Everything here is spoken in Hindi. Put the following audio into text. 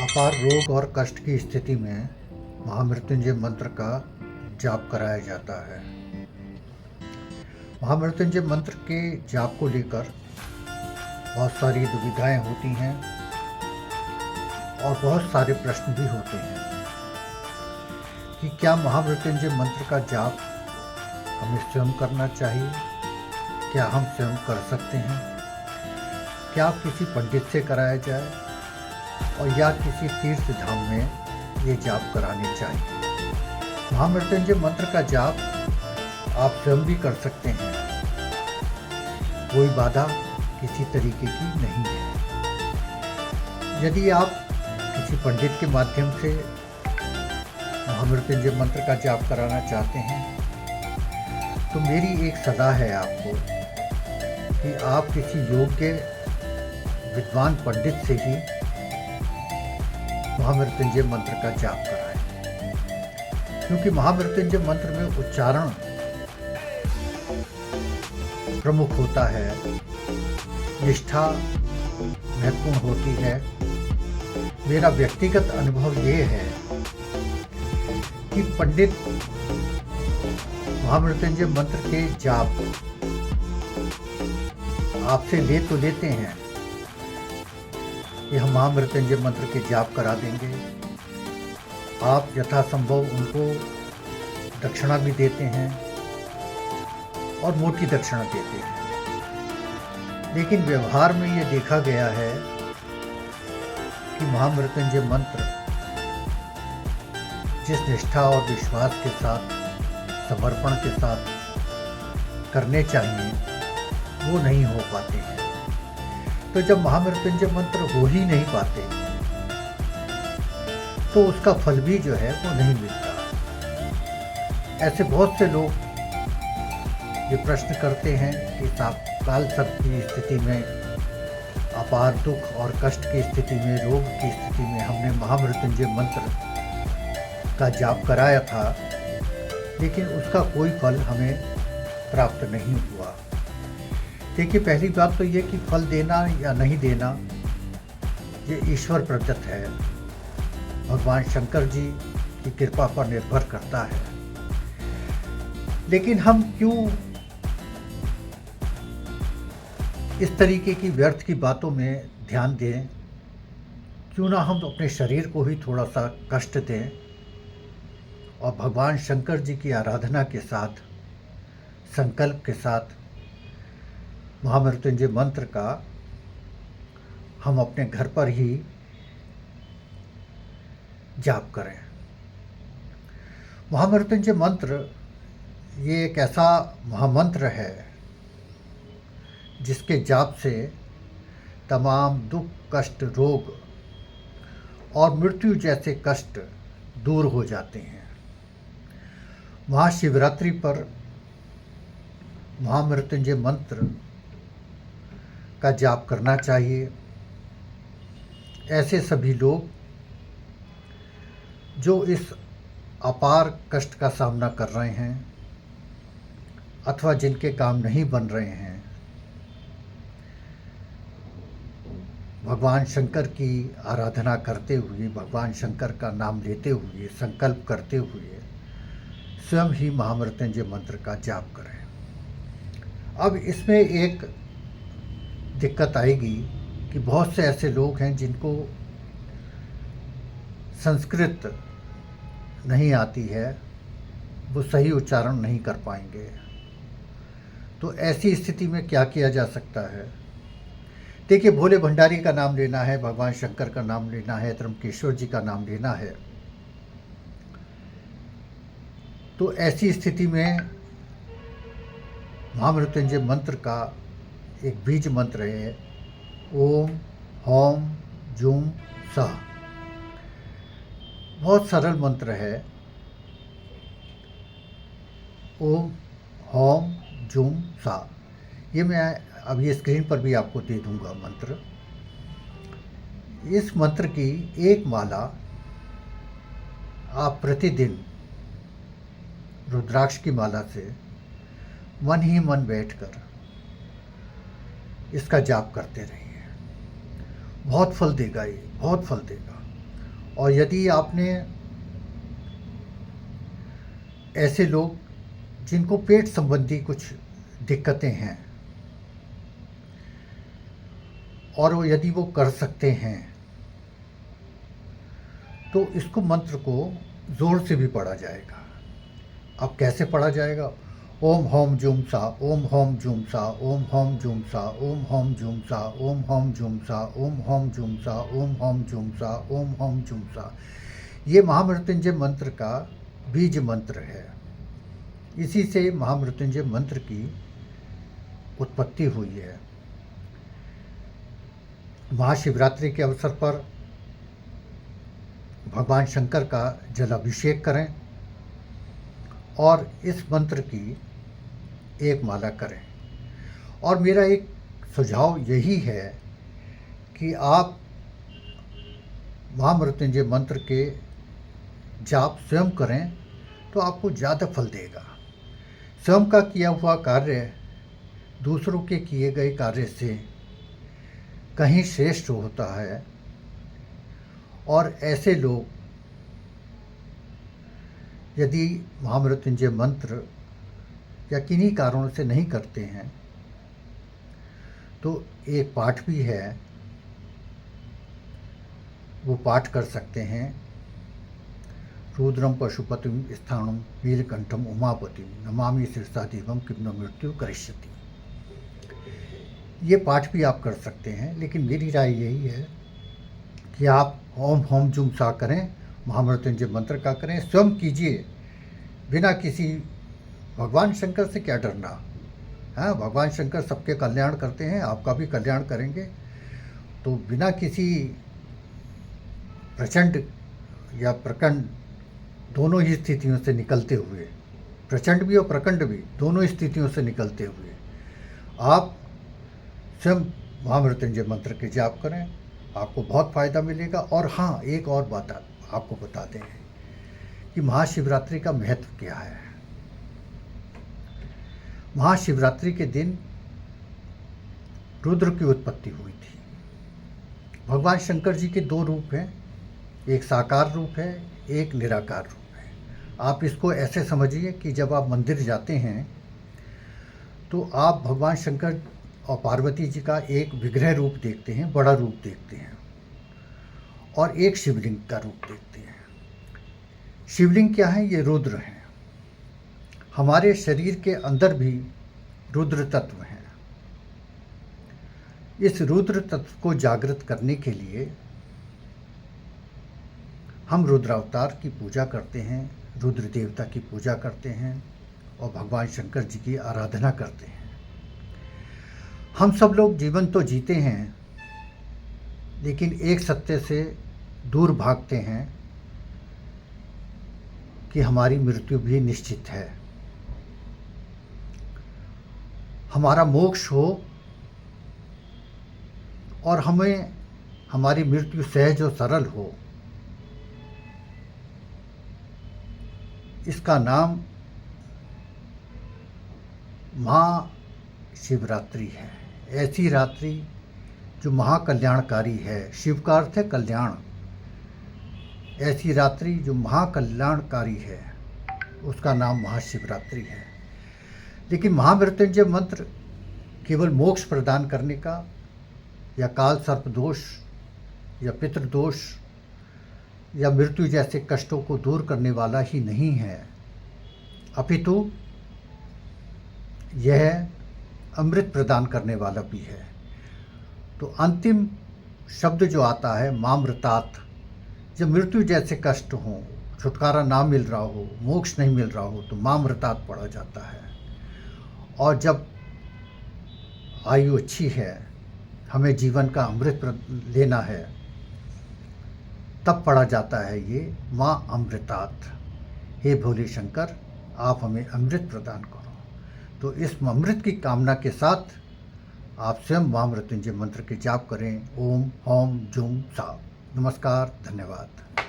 अपार रोग और कष्ट की स्थिति में महामृत्युंजय मंत्र का जाप कराया जाता है। महामृत्युंजय मंत्र के जाप को लेकर बहुत सारी दुविधाएं होती हैं और बहुत सारे प्रश्न भी होते हैं कि क्या महामृत्युंजय मंत्र का जाप हमें स्वयं करना चाहिए, क्या हम स्वयं कर सकते हैं, क्या किसी पंडित से कराया जाए और या किसी तीर्थ धाम में ये जाप कराने चाहिए। महामृत्युंजय मंत्र का जाप आप स्वयं भी कर सकते हैं, कोई बाधा किसी तरीके की नहीं है। यदि आप किसी पंडित के माध्यम से महामृत्युंजय मंत्र का जाप कराना चाहते हैं तो मेरी एक सलाह है आपको कि आप किसी योग्य विद्वान पंडित से ही महामृत्युंजय मंत्र का जाप कराएं, क्योंकि महामृत्युंजय मंत्र में उच्चारण प्रमुख होता है, निष्ठा महत्वपूर्ण होती है। मेरा व्यक्तिगत अनुभव ये है कि पंडित महामृत्युंजय मंत्र के जाप आपसे ले तो लेते हैं कि हम महामृत्युंजय मंत्र के जाप करा देंगे, आप यथासंभव उनको दक्षिणा भी देते हैं और मोटी दक्षिणा देते हैं, लेकिन व्यवहार में ये देखा गया है कि महामृत्युंजय मंत्र जिस निष्ठा और विश्वास के साथ, समर्पण के साथ करने चाहिए वो नहीं हो पाते हैं। तो जब महामृत्युंजय मंत्र हो ही नहीं पाते तो उसका फल भी जो है वो नहीं मिलता। ऐसे बहुत से लोग ये प्रश्न करते हैं कि काल सर्प की स्थिति में, अपार दुख और कष्ट की स्थिति में, रोग की स्थिति में हमने महामृत्युंजय मंत्र का जाप कराया था लेकिन उसका कोई फल हमें प्राप्त नहीं हुआ। देखिए, पहली बात तो ये कि फल देना या नहीं देना ये ईश्वर प्रदत्त है, भगवान शंकर जी की कृपा पर निर्भर करता है। लेकिन हम क्यों इस तरीके की व्यर्थ की बातों में ध्यान दें? क्यों ना हम अपने शरीर को ही थोड़ा सा कष्ट दें और भगवान शंकर जी की आराधना के साथ, संकल्प के साथ महामृत्युंजय मंत्र का हम अपने घर पर ही जाप करें। महामृत्युंजय मंत्र ये एक ऐसा महामंत्र है जिसके जाप से तमाम दुख, कष्ट, रोग और मृत्यु जैसे कष्ट दूर हो जाते हैं। महाशिवरात्रि पर महामृत्युंजय मंत्र का जाप करना चाहिए। ऐसे सभी लोग जो इस अपार कष्ट का सामना कर रहे हैं अथवा जिनके काम नहीं बन रहे हैं, भगवान शंकर की आराधना करते हुए, भगवान शंकर का नाम लेते हुए, संकल्प करते हुए स्वयं ही महामृत्युंजय मंत्र का जाप करें। अब इसमें एक दिक्कत आएगी कि बहुत से ऐसे लोग हैं जिनको संस्कृत नहीं आती है, वो सही उच्चारण नहीं कर पाएंगे। तो ऐसी स्थिति में क्या किया जा सकता है? देखिए, भोले भंडारी का नाम लेना है, भगवान शंकर का नाम लेना है, त्र्यंबकेश्वर जी का नाम लेना है, तो ऐसी स्थिति में महामृत्युंजय मंत्र का एक बीज मंत्र है, ओम हौम जूम सः। बहुत सरल मंत्र है। ओम हौम जूम सः। ये मैं अभी स्क्रीन पर भी आपको दे दूंगा मंत्र। इस मंत्र की एक माला आप प्रतिदिन रुद्राक्ष की माला से मन ही मन बैठकर इसका जाप करते रहिए। बहुत फल देगा, ये बहुत फल देगा। और यदि आपने ऐसे लोग जिनको पेट संबंधी कुछ दिक्कतें हैं और यदि वो कर सकते हैं तो इसको मंत्र को ज़ोर से भी पढ़ा जाएगा। अब कैसे पढ़ा जाएगा? ओम होम जूम सा, ओम होम जूम सा, ओम होम जूम सा, ओम होम जूम सा, ओम होम जूम सा, ओम होम जूम सा, ओम होम जूम सा, ओम होम जूम सा। ये महामृत्युंजय मंत्र का बीज मंत्र है। इसी से महामृत्युंजय मंत्र की उत्पत्ति हुई है। महाशिवरात्रि के अवसर पर भगवान शंकर का जलाभिषेक करें और इस मंत्र की एक माला करें। और मेरा एक सुझाव यही है कि आप महामृत्युंजय मंत्र के जाप स्वयं करें तो आपको ज़्यादा फल देगा। स्वयं का किया हुआ कार्य दूसरों के किए गए कार्य से कहीं श्रेष्ठ होता है। और ऐसे लोग यदि महामृत्युंजय मंत्र या किन्हीं कारणों से नहीं करते हैं तो एक पाठ भी है, वो पाठ कर सकते हैं। रुद्रम पशुपतिम स्थानम नीलकंठम उमापतिम नमामि शिरसा देवम किम न मृत्यु करिष्यति। ये पाठ भी आप कर सकते हैं, लेकिन मेरी राय यही है कि आप ओम होम जूम सा करें, महामृत्युंजय मंत्र का करें, स्वयं कीजिए बिना किसी। भगवान शंकर से क्या डरना? हाँ, भगवान शंकर सबके कल्याण करते हैं, आपका भी कल्याण करेंगे। तो बिना किसी प्रचंड या प्रकंड दोनों ही स्थितियों से निकलते हुए, प्रचंड भी और प्रकंड भी दोनों स्थितियों से निकलते हुए आप स्वयं महामृत्युंजय मंत्र के जाप करें, आपको बहुत फ़ायदा मिलेगा। और हाँ, एक और बात आपको बताते हैं कि महाशिवरात्रि का महत्व क्या है। महाशिवरात्रि के दिन रुद्र की उत्पत्ति हुई थी। भगवान शंकर जी के दो रूप हैं, एक साकार रूप है, एक निराकार रूप है। आप इसको ऐसे समझिए कि जब आप मंदिर जाते हैं तो आप भगवान शंकर और पार्वती जी का एक विग्रह रूप देखते हैं, बड़ा रूप देखते हैं, और एक शिवलिंग का रूप देखते हैं। शिवलिंग क्या है? ये रुद्र हैं। हमारे शरीर के अंदर भी रुद्र तत्व हैं। इस रुद्र तत्व को जागृत करने के लिए हम रुद्रावतार की पूजा करते हैं, रुद्र देवता की पूजा करते हैं और भगवान शंकर जी की आराधना करते हैं। हम सब लोग जीवन तो जीते हैं, लेकिन एक सत्य से दूर भागते हैं कि हमारी मृत्यु भी निश्चित है। हमारा मोक्ष हो और हमें हमारी मृत्यु सहज और सरल हो, इसका नाम महाशिवरात्रि है। ऐसी रात्रि जो महाकल्याणकारी है। शिव का अर्थ है कल्याण। ऐसी रात्रि जो महाकल्याणकारी है, उसका नाम महाशिवरात्रि है। लेकिन महामृत्युंजय मंत्र केवल मोक्ष प्रदान करने का या काल सर्प दोष या पितृदोष या मृत्यु जैसे कष्टों को दूर करने वाला ही नहीं है, अपितु यह अमृत प्रदान करने वाला भी है। तो अंतिम शब्द जो आता है मामृतात, जब मृत्यु जैसे कष्ट हों, छुटकारा ना मिल रहा हो, मोक्ष नहीं मिल रहा हो, तो मामृतात पढ़ा जाता है। और जब आयु अच्छी है, हमें जीवन का अमृत लेना है, तब पढ़ा जाता है ये माँ अमृतात। हे भोले शंकर, आप हमें अमृत प्रदान करो। तो इस अमृत की कामना के साथ आप स्वयं महामृत्युंजय मंत्र के जाप करें। ओम होम जूम सा। नमस्कार, धन्यवाद।